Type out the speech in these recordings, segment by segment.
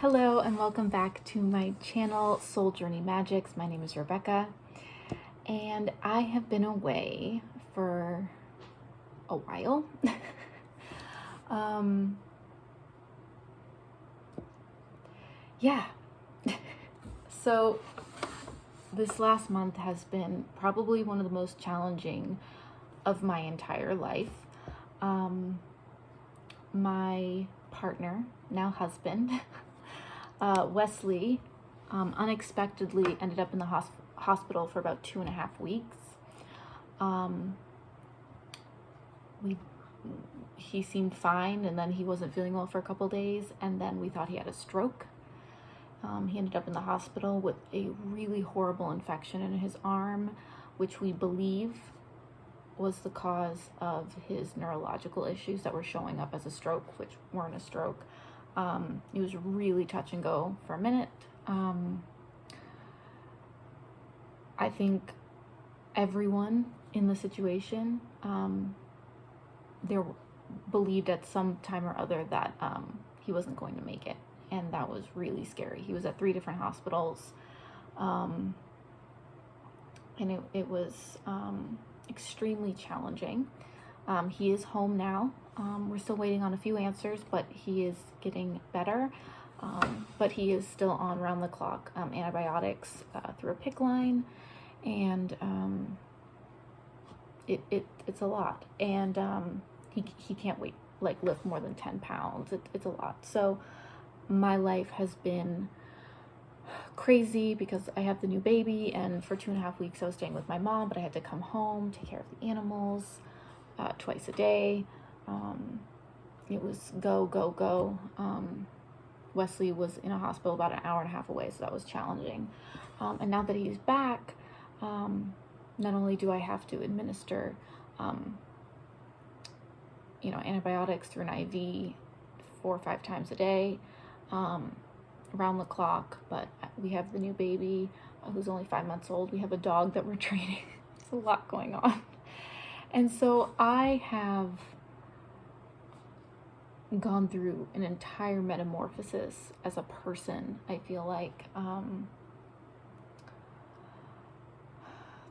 Hello and welcome back to my channel, Soul Journey Magics. My name is Rebecca and I have been away for a while. Yeah. So this last month has been probably one of the most challenging of my entire life. My partner, now husband, Wesley, unexpectedly ended up in the hospital for about 2.5 weeks. He seemed fine, and then he wasn't feeling well for a couple days, and then we thought he had a stroke. He ended up in the hospital with a really horrible infection in his arm, which we believe was the cause of his neurological issues that were showing up as a stroke, which weren't a stroke. It was really touch and go for a minute. I think everyone in the situation, they believed at some time or other that he wasn't going to make it, and that was really scary. He was at 3 different hospitals, and it was extremely challenging. He is home now. We're still waiting on a few answers, but he is getting better. But he is still on round-the-clock antibiotics through a PICC line, and it's a lot. And he can't lift more than 10 pounds. It's a lot. So my life has been crazy because I have the new baby, and for 2.5 weeks I was staying with my mom, but I had to come home, take care of the animals twice a day. It was go. Wesley was in a hospital about an hour and a half away, so that was challenging. And now that he's back, not only do I have to administer antibiotics through an IV 4 or 5 times a day, around the clock, but we have the new baby who's only 5 months old. We have a dog that we're training. There's a lot going on. And so I have gone through an entire metamorphosis as a person, I feel like,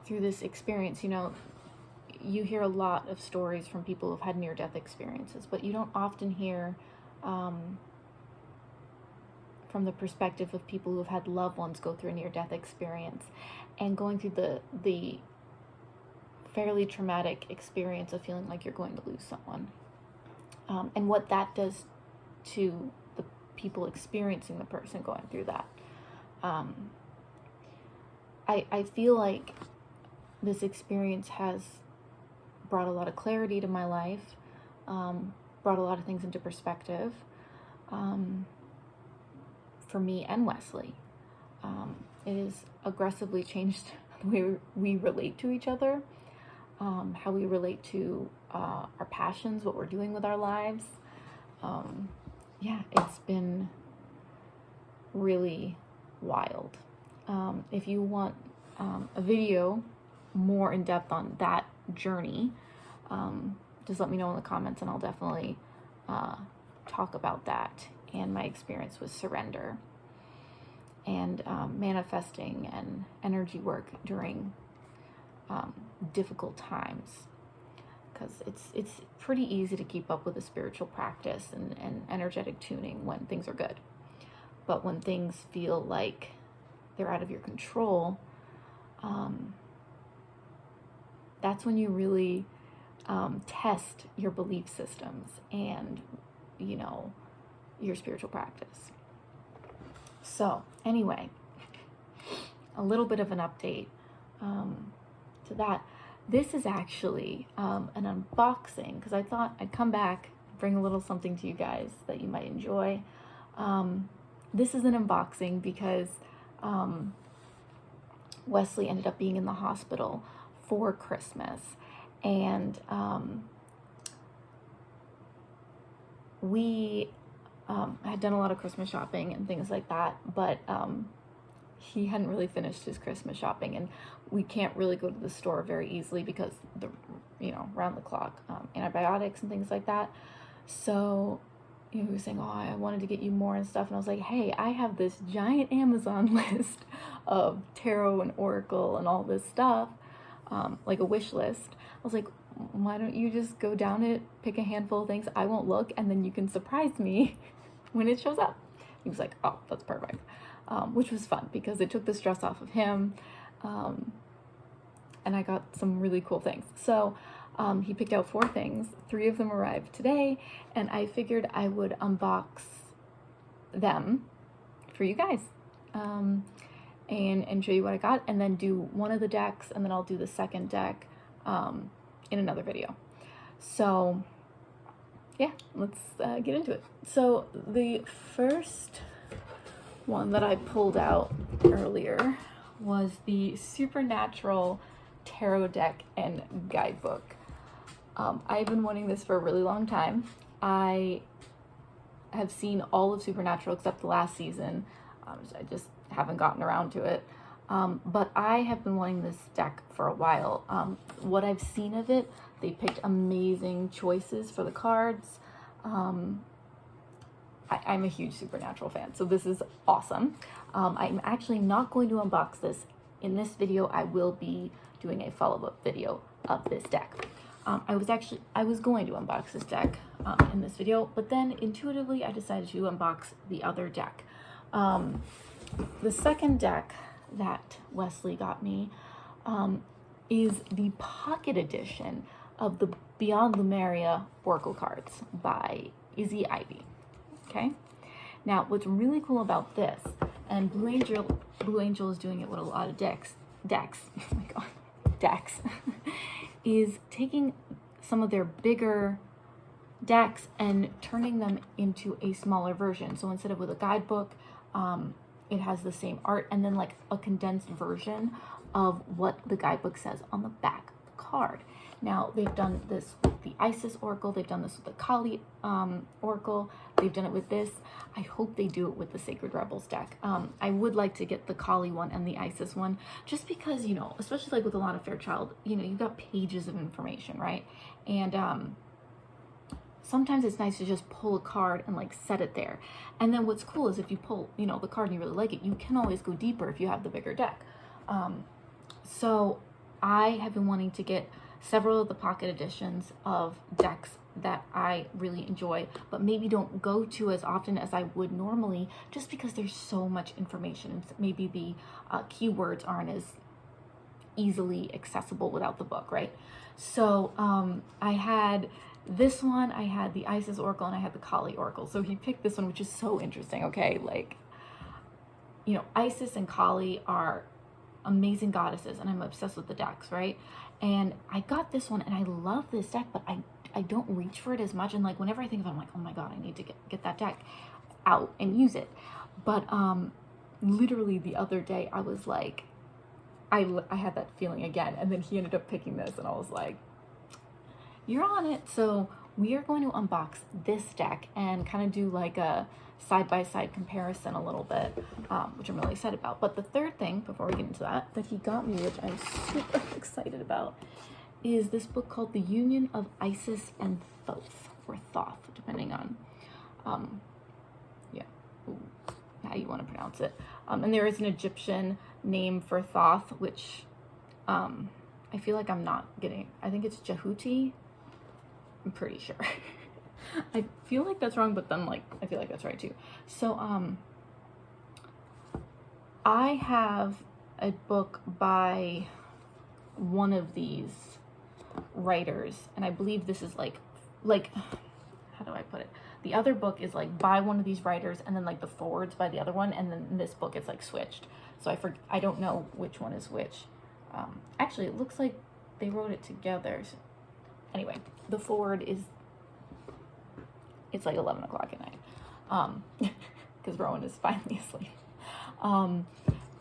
through this experience. You hear a lot of stories from people who've had near-death experiences, but you don't often hear from the perspective of people who have had loved ones go through a near-death experience, and going through the fairly traumatic experience of feeling like you're going to lose someone, and what that does to the people experiencing the person going through that. I feel like this experience has brought a lot of clarity to my life, brought a lot of things into perspective, for me and Wesley. It has aggressively changed the way we relate to each other, how we relate to our passions, what we're doing with our lives. Yeah, it's been really wild. If you want a video more in depth on that journey, just let me know in the comments, and I'll definitely talk about that and my experience with surrender and manifesting and energy work during difficult times, because it's pretty easy to keep up with a spiritual practice and energetic tuning when things are good, but when things feel like they're out of your control, that's when you really test your belief systems and your spiritual practice. So anyway, a little bit of an update to that. This is actually an unboxing, because I thought I'd come back, bring a little something to you guys that you might enjoy. This is an unboxing because Wesley ended up being in the hospital for Christmas, and we had done a lot of Christmas shopping and things like that, but he hadn't really finished his Christmas shopping, and we can't really go to the store very easily because the round the clock antibiotics and things like that. So you know, he was saying, oh, I wanted to get you more and stuff. And I was like, hey, I have this giant Amazon list of tarot and oracle and all this stuff, like a wish list. I was like, why don't you just go down it, pick a handful of things, I won't look, and then you can surprise me when it shows up. He was like, oh, that's perfect. Which was fun because it took the stress off of him. And I got some really cool things. So he picked out 4 things. 3 of them arrived today, and I figured I would unbox them for you guys, and show you what I got, and then do one of the decks, and then I'll do the second deck in another video. So yeah, let's get into it. So the first one that I pulled out earlier was the Supernatural Tarot Deck and Guidebook. I've been wanting this for a really long time. I have seen all of Supernatural except the last season. I just haven't gotten around to it. But I have been wanting this deck for a while. What I've seen of it, they picked amazing choices for the cards. I'm a huge Supernatural fan, so this is awesome. I'm actually not going to unbox this in this video. I will be doing a follow-up video of this deck. I was going to unbox this deck in this video, but then intuitively I decided to unbox the other deck. The second deck that Wesley got me is the pocket edition of the Beyond Lemuria Oracle cards by Izzy Ivy. Okay, now what's really cool about this, and Blue Angel is doing it with a lot of decks, oh my god, decks, is taking some of their bigger decks and turning them into a smaller version. So instead of with a guidebook, it has the same art, and then like a condensed version of what the guidebook says on the back of the card. Now they've done this with the Isis Oracle, they've done this with the Kali Oracle, they've done it with this. I hope they do it with the Sacred Rebels deck. I would like to get the Kali one and the Isis one, just because, you know, especially like with a lot of Fairchild, you know, you've got pages of information, right? And sometimes it's nice to just pull a card and like set it there. And then what's cool is if you pull, you know, the card and you really like it, you can always go deeper if you have the bigger deck. So I have been wanting to get several of the pocket editions of decks that I really enjoy, but maybe don't go to as often as I would normally, just because there's so much information and maybe the keywords aren't as easily accessible without the book, right? So I had this one, I had the Isis Oracle, and I had the Kali Oracle. So he picked this one, which is so interesting, okay? Like, you know, Isis and Kali are amazing goddesses, and I'm obsessed with the decks, right? And I got this one, and I love this deck, but I don't reach for it as much. And like whenever I think of it, I'm like, oh my god, I need to get that deck out and use it. But literally the other day, I was like, I had that feeling again, and then he ended up picking this, and I was like, you're on it. So we are going to unbox this deck and kind of do like a side-by-side comparison a little bit, which I'm really excited about. But the third thing, before we get into that he got me, which I'm super excited about, is this book called The Union of Isis and Thoth, or Thoth, depending on how you want to pronounce it. And there is an Egyptian name for Thoth, which I feel like I'm not getting. I think it's Jehuti. I'm pretty sure. I feel like that's wrong, but then like I feel like that's right too. So I have a book by one of these writers, and I believe this is like how do I put it? The other book is like by one of these writers, and then like the forwards by the other one, and then this book is like switched. So I don't know which one is which. Actually, it looks like they wrote it together. So anyway, the forward is, it's like 11 o'clock at night, because Rowan is finally asleep.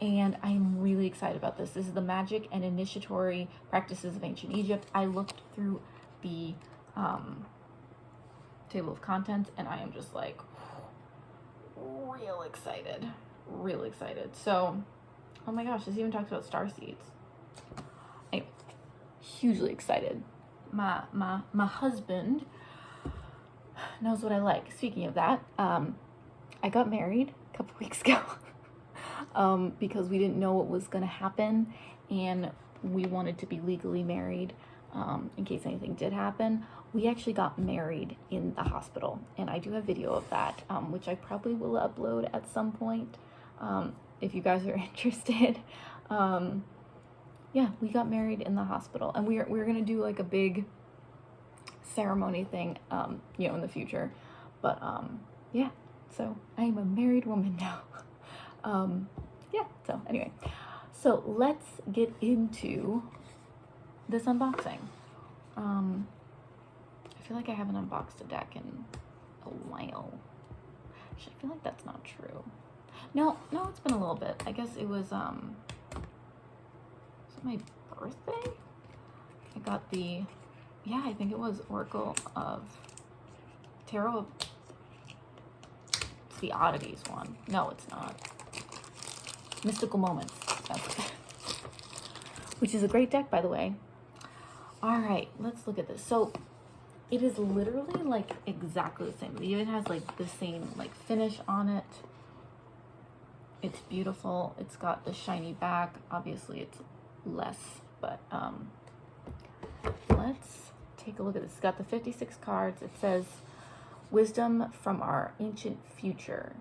And I'm really excited about this. This is the Magic and Initiatory Practices of Ancient Egypt. I looked through the table of contents, and I am just like real excited. So, oh my gosh, this even talks about star seeds. Anyway, hugely excited. My husband knows what I like. Speaking of that, I got married a couple weeks ago because we didn't know what was going to happen, and we wanted to be legally married in case anything did happen. We actually got married in the hospital, and I do have video of that, which I probably will upload at some point if you guys are interested. Yeah, we got married in the hospital, and we're gonna do like a big ceremony thing, you know, in the future. But yeah, so I am a married woman now. Yeah, so anyway, so let's get into this unboxing. I feel like I haven't unboxed a deck in a while. Actually, I feel like that's not true. No, it's been a little bit. I guess it was my birthday? I got the, yeah, I think it was Oracle of Tarot. It's the Oddities one. No, it's not. Mystical Moments. That's it. Which is a great deck, by the way. All right, let's look at this. So it is literally like exactly the same. It even has like the same like finish on it. It's beautiful. It's got the shiny back. Obviously it's less, but let's take a look at this. It's got the 56 cards. It says wisdom from our ancient future.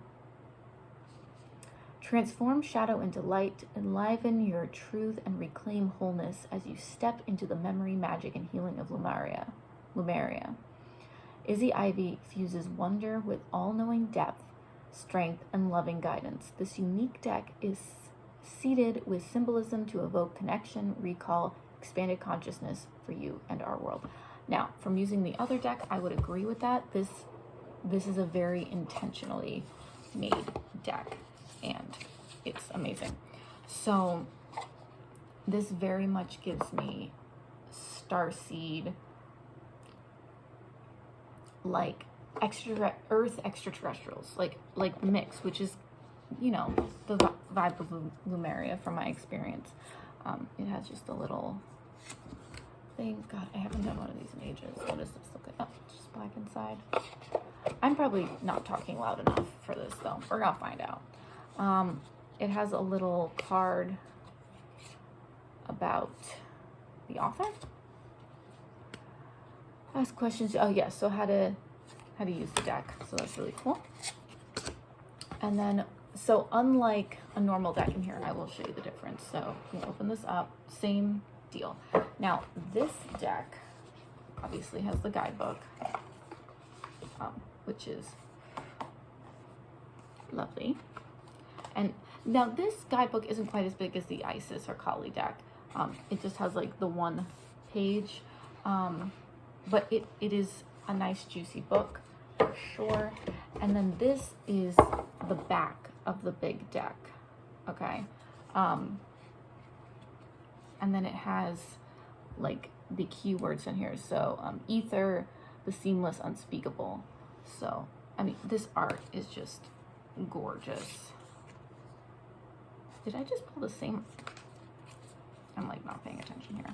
Transform shadow into light, enliven your truth, and reclaim wholeness as you step into the memory, magic, and healing of LEMURIA. Izzy Ivy fuses wonder with all-knowing depth, strength, and loving guidance. This unique deck is seeded with symbolism to evoke connection, recall, expanded consciousness for you and our world. Now, from using the other deck, I would agree with that. This is a very intentionally made deck, and it's amazing. So this very much gives me starseed, like Earth extraterrestrials, like mix, which is, you know, the vibe of LEMURIA from my experience. It has just a little thing. God, I haven't done one of these in ages. What does this look like? Oh, it's just black inside. I'm probably not talking loud enough for this, though. We're gonna find out. It has a little card about the author. Ask questions. Oh yes, so how to use the deck. So that's really cool. And then, so unlike a normal deck in here, I will show you the difference. So we'll open this up. Same deal. Now this deck obviously has the guidebook, which is lovely. And now this guidebook isn't quite as big as the Isis or Kali deck. It just has like the one page, but it is a nice juicy book for sure. And then this is the back of the big deck, okay? And then it has like the keywords in here. So ether, the seamless, unspeakable. So I mean, this art is just gorgeous. Did I just pull the same? I'm like not paying attention here.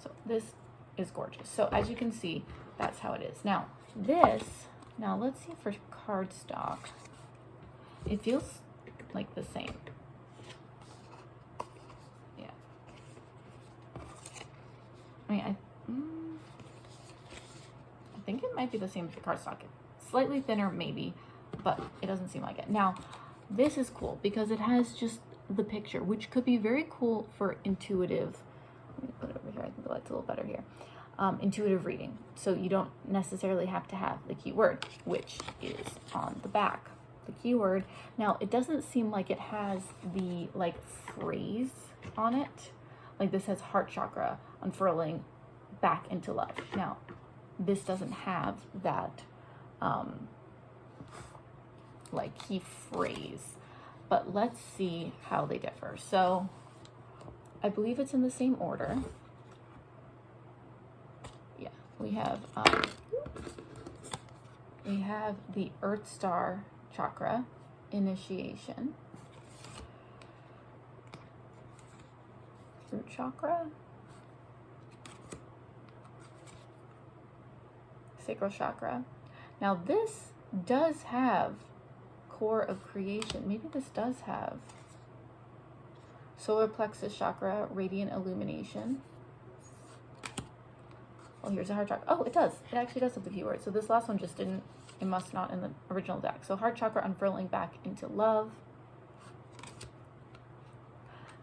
So this is gorgeous. So as you can see, that's how it is. Now let's see for cardstock. It feels like the same. Yeah. I mean, I think it might be the same for cardstock. Slightly thinner maybe, but it doesn't seem like it. Now, this is cool because it has just the picture, which could be very cool for intuitive. Let me put it over here. I think the light's a little better here. Intuitive reading. So you don't necessarily have to have the keyword, which is on the back. The keyword. Now, it doesn't seem like it has the like phrase on it. Like this says heart chakra, unfurling back into love. Now, this doesn't have that like key phrase, but let's see how they differ. So I believe it's in the same order. Yeah, we have the Earth Star chakra, initiation. Root chakra. Sacral chakra. Now this does have core of creation. Maybe this does have solar plexus chakra, radiant illumination. Oh, here's a heart chakra. Oh, it does. It actually does have the keyword. So this last one just didn't, it must not in the original deck. So heart chakra, unfurling back into love.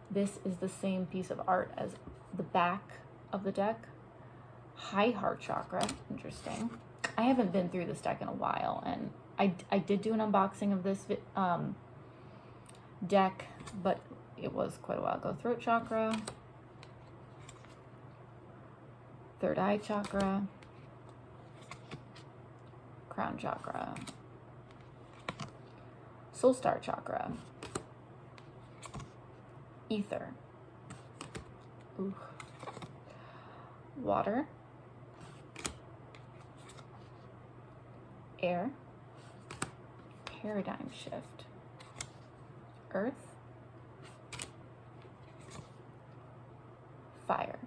This is the same piece of art as the back of the deck. High heart chakra. Interesting. I haven't been through this deck in a while, and I did do an unboxing of this deck, but it was quite a while ago. Throat chakra. Third eye chakra. Crown chakra. Soul star chakra. Ether. Ooh. Water. Air. Paradigm shift. Earth. Fire.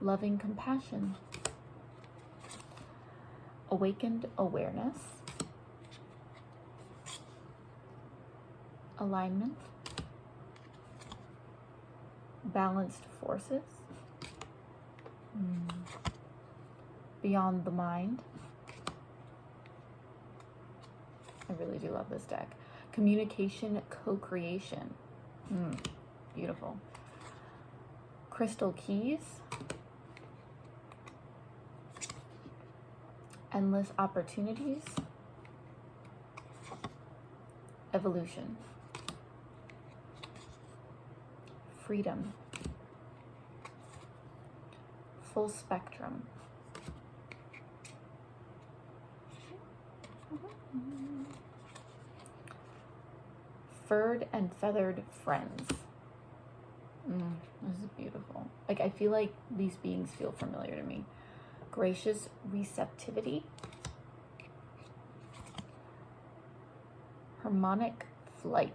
Loving compassion. Awakened awareness. Alignment. Balanced forces. Beyond the mind. I really do love this deck. Communication, co-creation. Beautiful. Crystal keys. Endless opportunities. Evolution. Freedom. Full spectrum. Furred and feathered friends. This is beautiful. Like, I feel like these beings feel familiar to me. Gracious receptivity. Harmonic flight.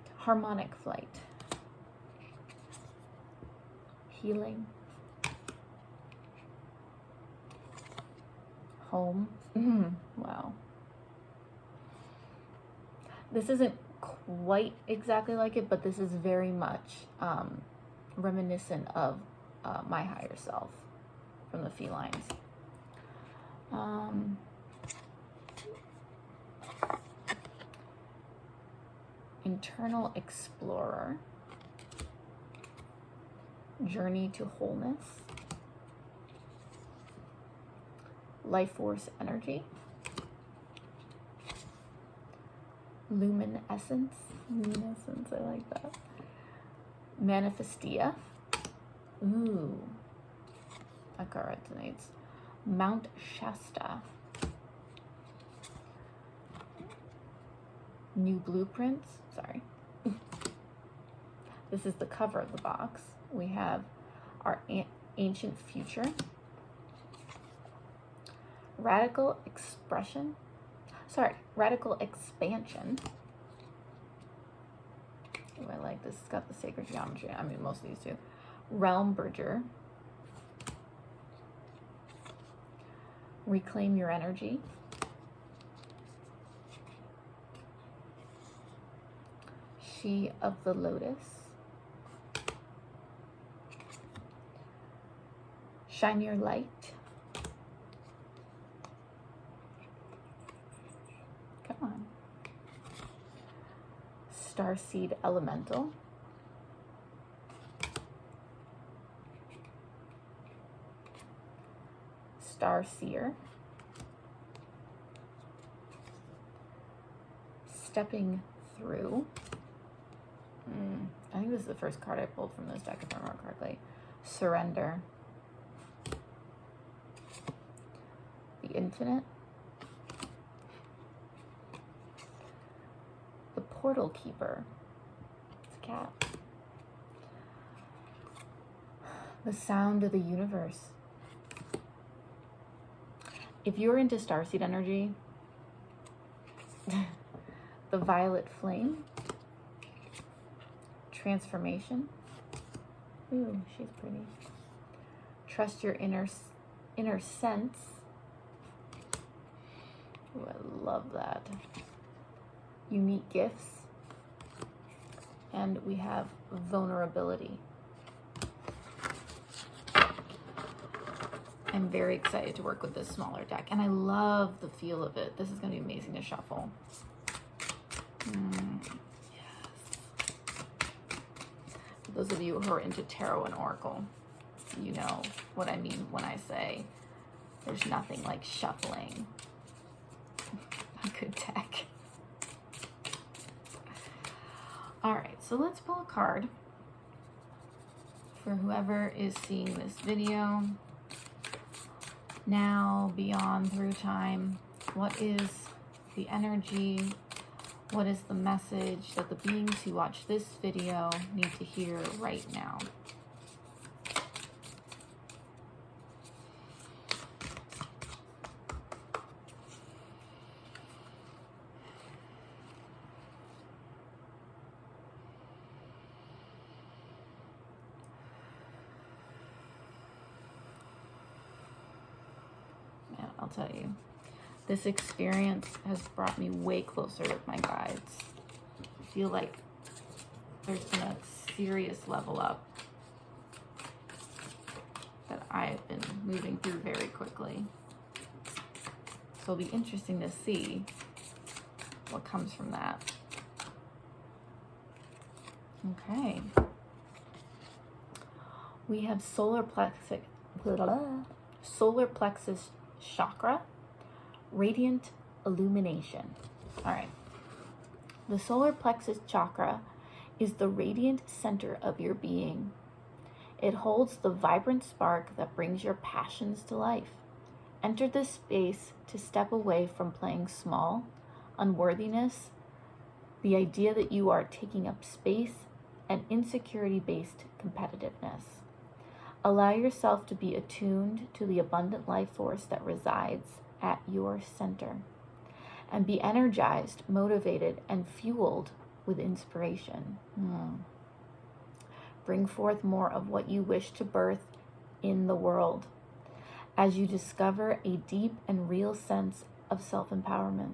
Healing. Home. Wow. This isn't quite exactly like it, but this is very much reminiscent of my higher self from the felines. Internal explorer. Journey to wholeness. Life force energy. Luminescence, I like that. Manifestia. Ooh, that card resonates. Mount Shasta. New blueprints. Sorry. This is the cover of the box. We have our ancient future. Radical expression. Radical expansion. Ooh, I like this. It's got the sacred geometry. I mean, most of these do. Realm bridger. Reclaim your energy. She of the lotus. Shine your light. Come on. Starseed elemental. Starseer. Stepping through. I think this is the first card I pulled from this deck, if I remember correctly. Surrender. The infinite. The portal keeper. It's a cat. The sound of the universe. If you're into starseed energy, The Violet Flame. Transformation. Ooh, she's pretty. Trust your inner sense. Ooh, I love that. Unique gifts. And we have vulnerability. I'm very excited to work with this smaller deck, and I love the feel of it. This is going to be amazing to shuffle. Yes. For those of you who are into tarot and oracle, you know what I mean when I say there's nothing like shuffling a good deck. All right, so let's pull a card for whoever is seeing this video. Now, beyond, through time, what is the energy? What is the message that the beings who watch this video need to hear right now? I'll tell you, this experience has brought me way closer with my guides. I feel like there's been a serious level up that I've been moving through very quickly. So it'll be interesting to see what comes from that. Okay. We have solar plexus chakra, radiant illumination. All right. The solar plexus chakra is the radiant center of your being. It holds the vibrant spark that brings your passions to life. Enter this space to step away from playing small, unworthiness, the idea that you are taking up space, and insecurity-based competitiveness. Allow yourself to be attuned to the abundant life force that resides at your center, and be energized, motivated, and fueled with inspiration. Bring forth more of what you wish to birth in the world as you discover a deep and real sense of self-empowerment.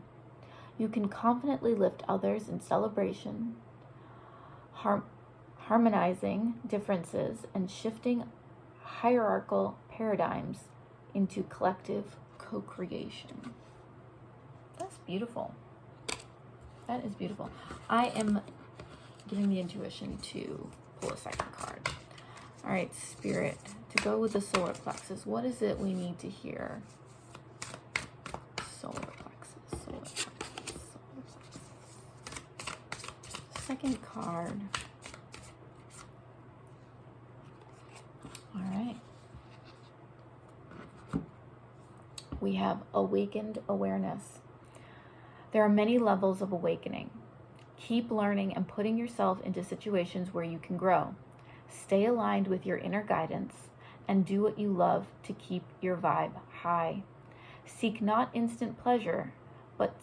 You can confidently lift others in celebration, harmonizing differences and shifting hierarchical paradigms into collective co-creation. That's beautiful. That is beautiful. I am getting the intuition to pull a second card. All right, Spirit, to go with the solar plexus, what is it we need to hear? Solar plexus, solar plexus, solar plexus. Second card. All right. We have awakened awareness. There are many levels of awakening. Keep learning and putting yourself into situations where you can grow. Stay aligned with your inner guidance and do what you love to keep your vibe high. Seek not instant pleasure, but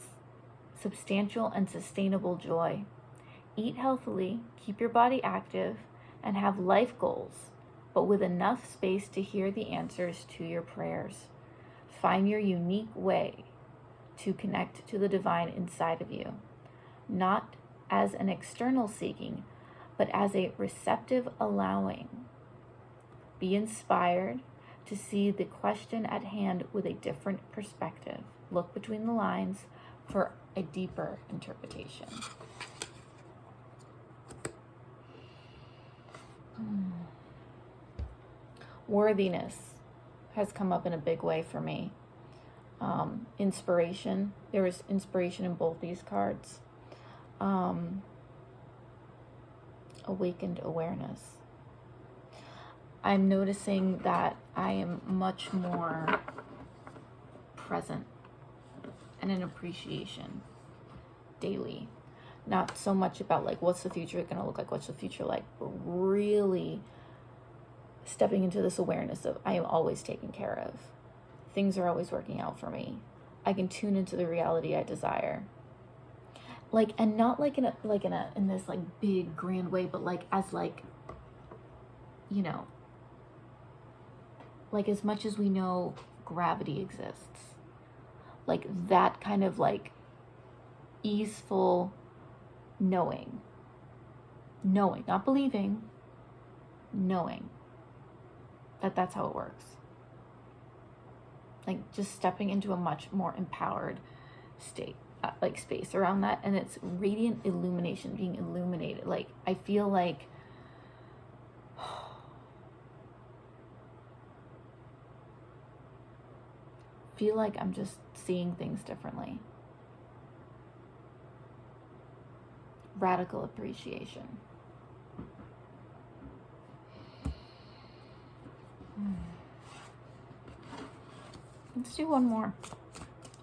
substantial and sustainable joy. Eat healthily, keep your body active, and have life goals, but with enough space to hear the answers to your prayers. Find your unique way to connect to the divine inside of you, not as an external seeking, but as a receptive allowing. Be inspired to see the question at hand with a different perspective. Look between the lines for a deeper interpretation. Worthiness has come up in a big way for me. Inspiration. There is inspiration in both these cards. Awakened awareness. I'm noticing that I am much more present and in appreciation daily. Not so much about like what's the future going to look like, what's the future like, but really stepping into this awareness of I am always taken care of. Things are always working out for me. I can tune into the reality I desire. like, and not like in this like big grand way, but like as like, you know, like as much as we know gravity exists, like that kind of like easeful knowing, not believing, knowing that that's how it works. Like just stepping into a much more empowered state, like space around that, and it's radiant illumination, being illuminated. Like I feel like I'm just seeing things differently. Radical appreciation. Let's do one more.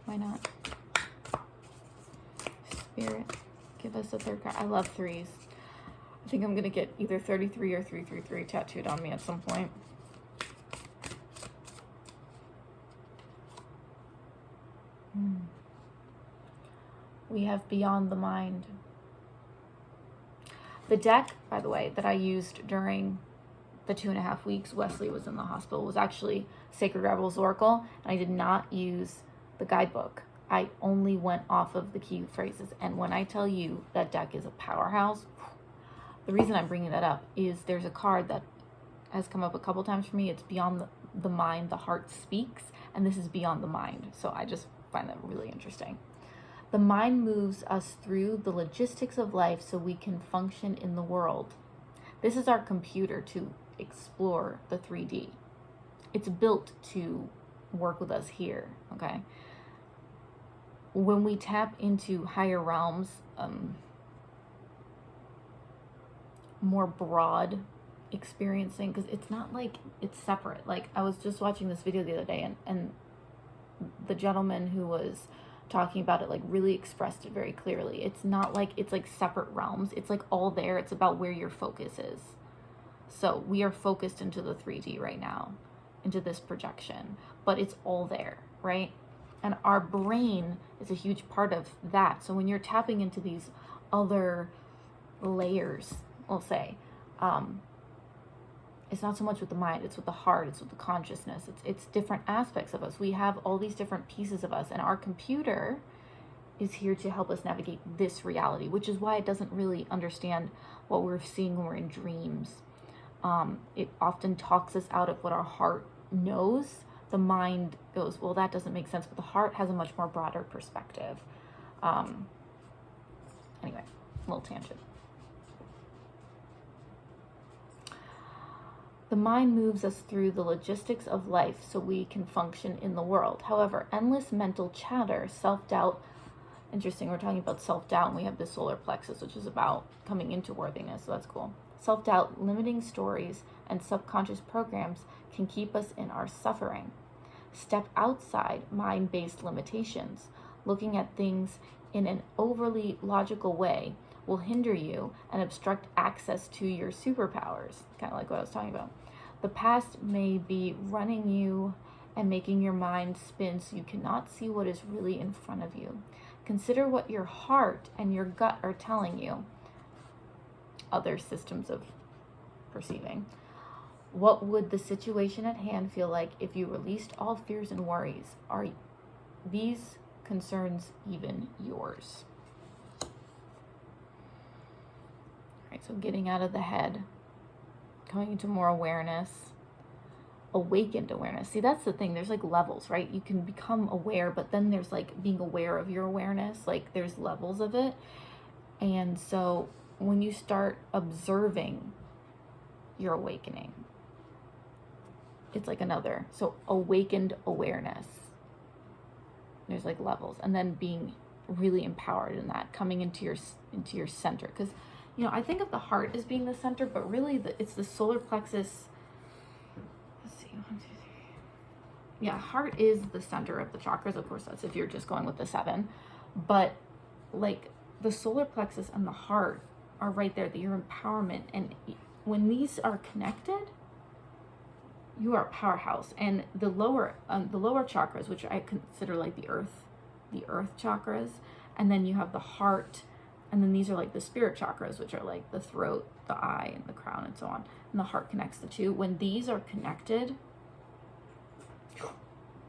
Why not? Spirit, give us a third card. I love threes. I think I'm going to get either 33 or 333 tattooed on me at some point. We have Beyond the Mind. The deck, by the way, that I used during the 2.5 weeks Wesley was in the hospital was actually Sacred Rebels Oracle, and I did not use the guidebook. I only went off of the key phrases, and when I tell you that deck is a powerhouse, the reason I'm bringing that up is there's a card that has come up a couple times for me. It's Beyond the Mind, the Heart Speaks, and this is Beyond the Mind, so I just find that really interesting. The mind moves us through the logistics of life so we can function in the world. This is our computer to explore the 3D. It's built to work with us here, okay? When we tap into higher realms, more broad experiencing, because it's not like it's separate. Like I was just watching this video the other day, and the gentleman who was talking about it like really expressed it very clearly. It's not like it's like separate realms. It's like all there. It's about where your focus is. So we are focused into the 3D right now, into this projection, but it's all there, right? And our brain is a huge part of that. So when you're tapping into these other layers, we'll say, it's not so much with the mind, it's with the heart, it's with the consciousness, it's different aspects of us. We have all these different pieces of us, and our computer is here to help us navigate this reality, which is why it doesn't really understand what we're seeing when we're in dreams. It often talks us out of what our heart knows. The mind goes, well, that doesn't make sense, but the heart has a much more broader perspective. Anyway, a little tangent. The mind moves us through the logistics of life so we can function in the world. However, endless mental chatter, self-doubt, interesting, we're talking about self-doubt, and we have the solar plexus, which is about coming into worthiness, so that's cool. Self-doubt, limiting stories, and subconscious programs can keep us in our suffering. Step outside mind-based limitations. Looking at things in an overly logical way will hinder you and obstruct access to your superpowers, kind of like what I was talking about. The past may be running you and making your mind spin so you cannot see what is really in front of you. Consider what your heart and your gut are telling you. Other systems of perceiving. What would the situation at hand feel like if you released all fears and worries? Are these concerns even yours? Right, so getting out of the head, coming into more awareness, awakened awareness. See, that's the thing. There's like levels, right? You can become aware, but then there's like being aware of your awareness. Like there's levels of it. And so when you start observing your awakening, it's like another. So awakened awareness. There's like levels, and then being really empowered in that, coming into your center, because you know, I think of the heart as being the center, but really it's the solar plexus. Let's see, 1, 2, 3. Yeah, heart is the center of the chakras. Of course, that's if you're just going with the 7. But like the solar plexus and the heart are right there, your empowerment. And when these are connected, you are a powerhouse. And the lower chakras, which I consider like the earth chakras, and then you have the heart, And then these are like the spirit chakras, which are like the throat, the eye, and the crown, and so on. And the heart connects the two. When these are connected,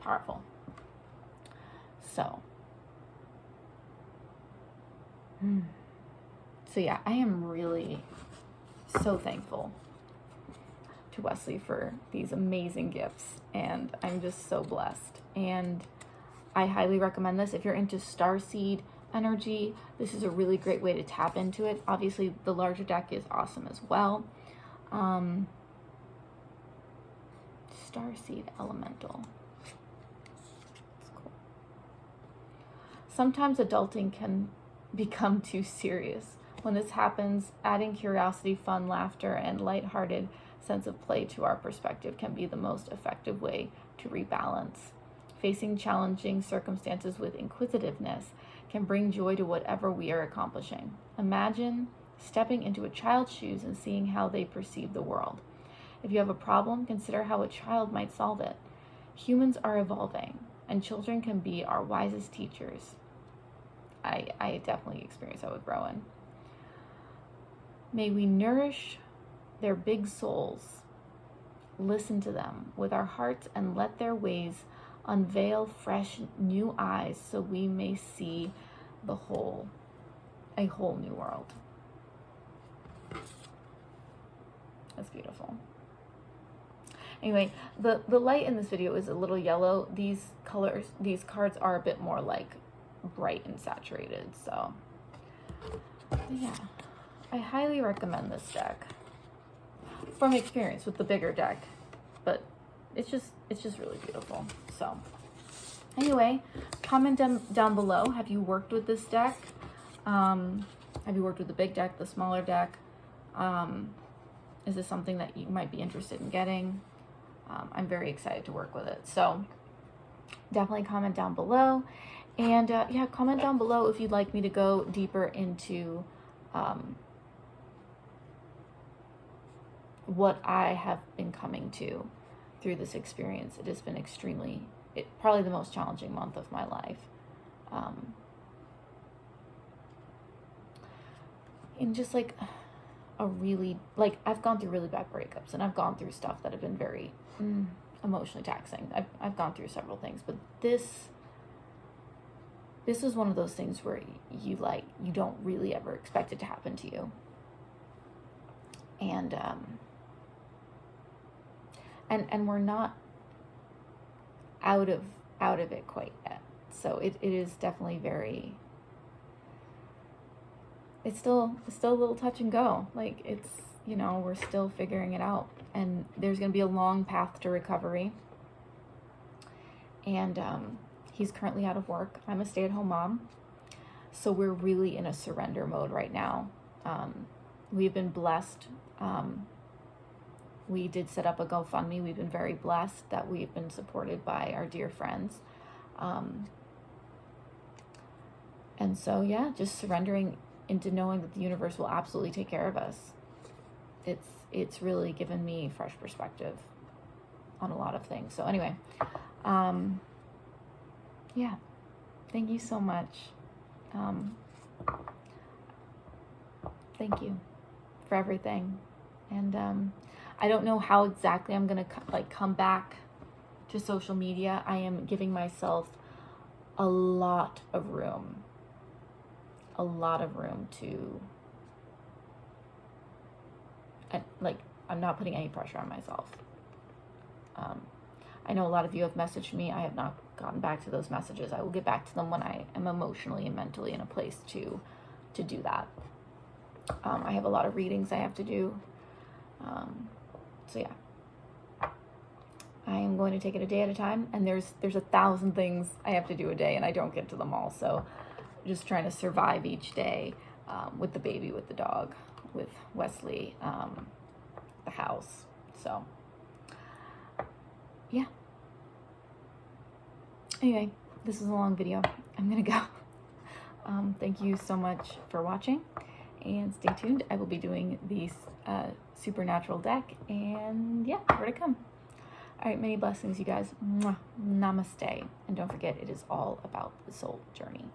powerful. So, so yeah, I am really so thankful to Wesley for these amazing gifts, and I'm just so blessed. And I highly recommend this if you're into starseed energy. This is a really great way to tap into it. Obviously, the larger deck is awesome as well. Starseed elemental. That's cool. Sometimes adulting can become too serious. When this happens, adding curiosity, fun, laughter, and lighthearted sense of play to our perspective can be the most effective way to rebalance. Facing challenging circumstances with inquisitiveness can bring joy to whatever we are accomplishing. Imagine stepping into a child's shoes and seeing how they perceive the world. If you have a problem, consider how a child might solve it. Humans are evolving, and children can be our wisest teachers. I definitely experienced that with Rowan. May we nourish their big souls, listen to them with our hearts, and let their ways unveil fresh new eyes so we may see a whole new world. That's beautiful. Anyway, the light in this video is a little yellow. These cards are a bit more like bright and saturated. So yeah, I highly recommend this deck from experience with the bigger deck, but it's just really beautiful. So anyway, comment down below. Have you worked with this deck? Have you worked with the big deck, the smaller deck? Is this something that you might be interested in getting? I'm very excited to work with it. So definitely comment down below. And yeah, comment down below if you'd like me to go deeper into what I have been coming to through this experience. It has been probably the most challenging month of my life. And just like I've gone through really bad breakups, and I've gone through stuff that have been very emotionally taxing. I've gone through several things, but this is one of those things where you don't really ever expect it to happen to you. And and we're not out of it quite yet. So it is definitely very, it's still a little touch and go. Like, it's, we're still figuring it out, and there's going to be a long path to recovery. And he's currently out of work. I'm a stay-at-home mom, so we're really in a surrender mode right now. We've been blessed. We did set up a GoFundMe. We've been very blessed that we've been supported by our dear friends. And so, yeah, just surrendering into knowing that the universe will absolutely take care of us. It's really given me fresh perspective on a lot of things. So anyway, yeah, thank you so much. Thank you for everything. And I don't know how exactly I'm gonna come back to social media. I am giving myself a lot of room to, I'm not putting any pressure on myself. I know a lot of you have messaged me. I have not gotten back to those messages. I will get back to them when I am emotionally and mentally in a place to do that. I have a lot of readings I have to do. So yeah, I am going to take it a day at a time, and there's 1,000 things I have to do a day, and I don't get to them all. So just trying to survive each day, with the baby, with the dog, with Wesley, the house. So yeah. Anyway, this is a long video. I'm gonna go. Thank you so much for watching, and stay tuned. I will be doing these supernatural deck, and yeah, more to come. All right, many blessings, you guys. Mwah. Namaste. And don't forget, it is all about the soul journey.